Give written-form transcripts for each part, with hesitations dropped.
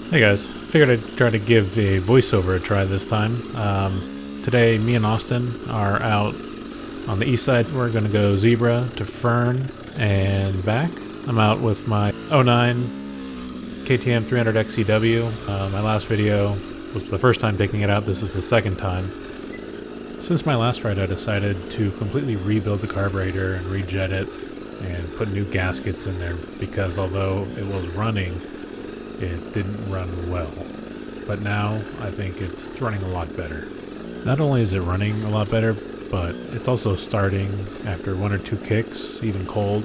Hey guys, figured I'd try to give a voiceover a try this time. Today, me and Austin are out on the east side. We're going to go Zebra to Fern and back. I'm out with my '09 KTM 300 XCW. My last video was the first time taking it out. This is the second time. Since my last ride, I decided to completely rebuild the carburetor and rejet it and put new gaskets in there because although it was running, it didn't run well. But now I think it's running a lot better. Not only is it running a lot better, but it's also starting after one or two kicks, even cold,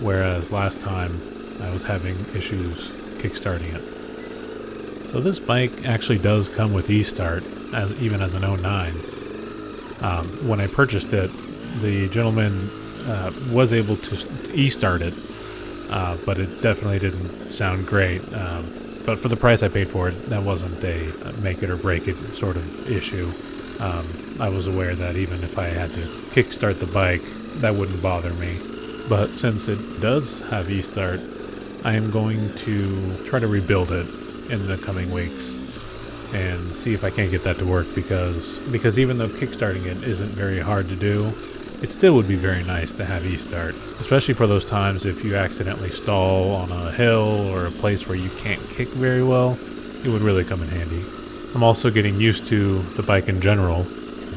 whereas last time I was having issues kickstarting it. So this bike actually does come with e-start, even as an '09. When I purchased it, the gentleman was able to e-start it, but it definitely didn't sound great. But for the price I paid for it, that wasn't a make it or break it sort of issue. I was aware that even if I had to kickstart the bike, that wouldn't bother me. But since it does have e-start, I am going to try to rebuild it in the coming weeks and see if I can't get that to work because even though kickstarting it isn't very hard to do, it still would be very nice to have e-start, especially for those times if you accidentally stall on a hill or a place where you can't kick very well. It would really come in handy. I'm also getting used to the bike in general.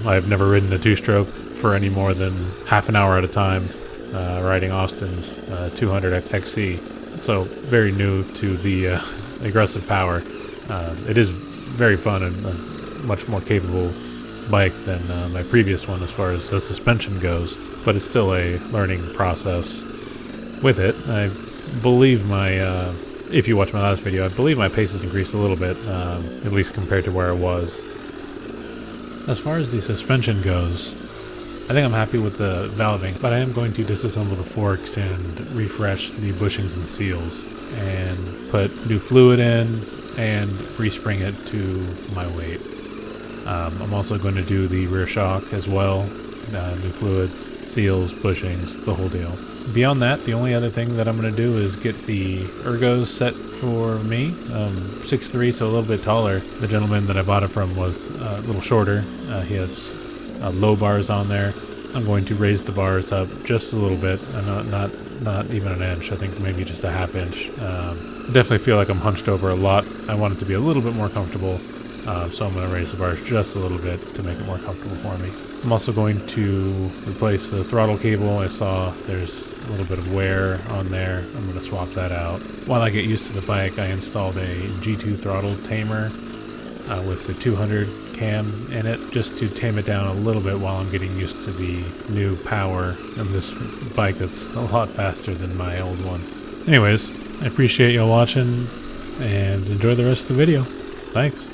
I've never ridden a two-stroke for any more than half an hour at a time, riding Austin's 200 XC. So very new to the aggressive power. It is very fun and a much more capable bike than my previous one as far as the suspension goes, but it's still a learning process with it. I believe my if you watch my last video, I believe my pace has increased a little bit, at least compared to where I was. As far as the suspension goes, I think I'm happy with the valving, but I am going to disassemble the forks and refresh the bushings and seals and put new fluid in and respring it to my weight. I'm also going to do the rear shock as well, new fluids, seals, bushings, the whole deal. Beyond that, the only other thing that I'm going to do is get the ergos set for me. 6'3", so a little bit taller. The gentleman that I bought it from was a little shorter. He has low bars on there. I'm going to raise the bars up just a little bit, not even an inch. I think maybe just a half inch. I definitely feel like I'm hunched over a lot. I want it to be a little bit more comfortable. So I'm going to raise the bars just a little bit to make it more comfortable for me. I'm also going to replace the throttle cable. I saw there's a little bit of wear on there. I'm going to swap that out. While I get used to the bike, I installed a G2 throttle tamer with the 200 cam in it just to tame it down a little bit while I'm getting used to the new power of this bike that's a lot faster than my old one. Anyways, I appreciate y'all watching and enjoy the rest of the video. Thanks.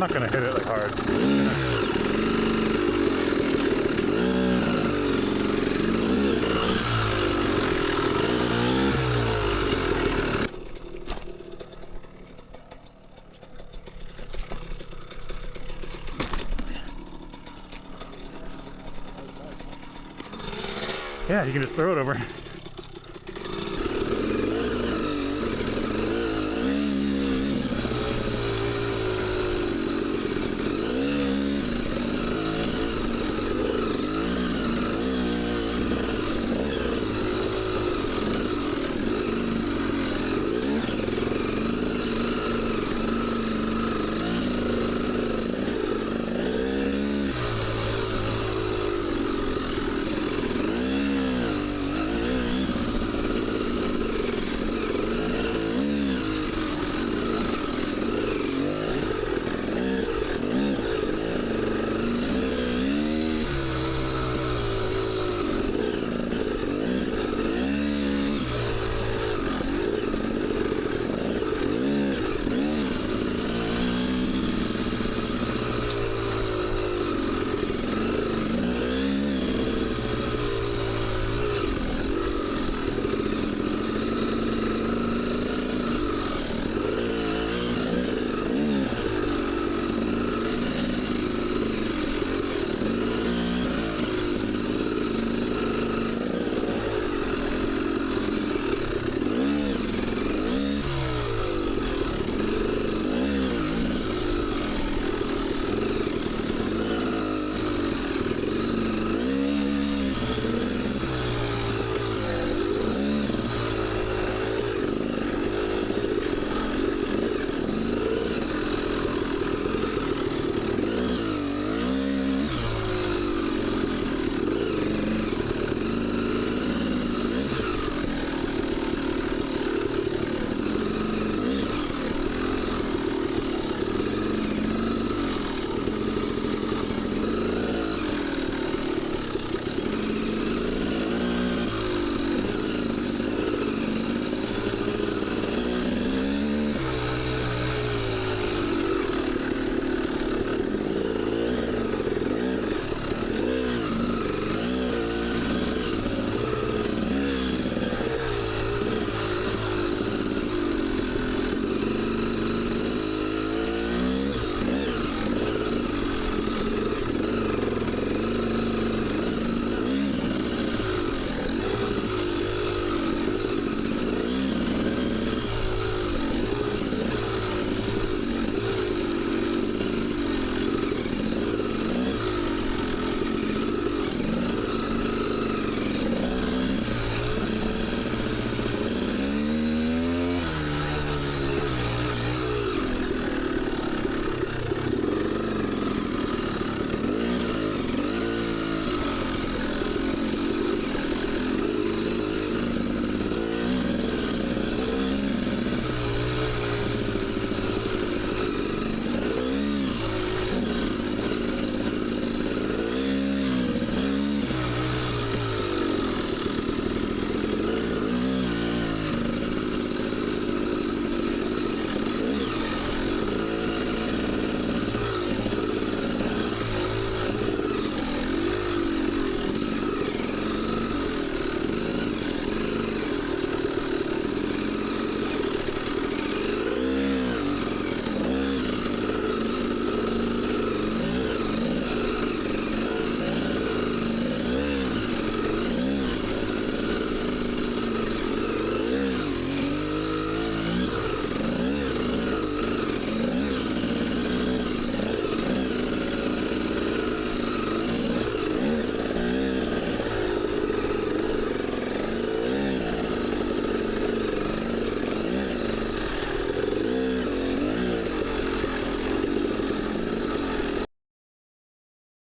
not gonna hit it like hard. Yeah, you can just throw it over.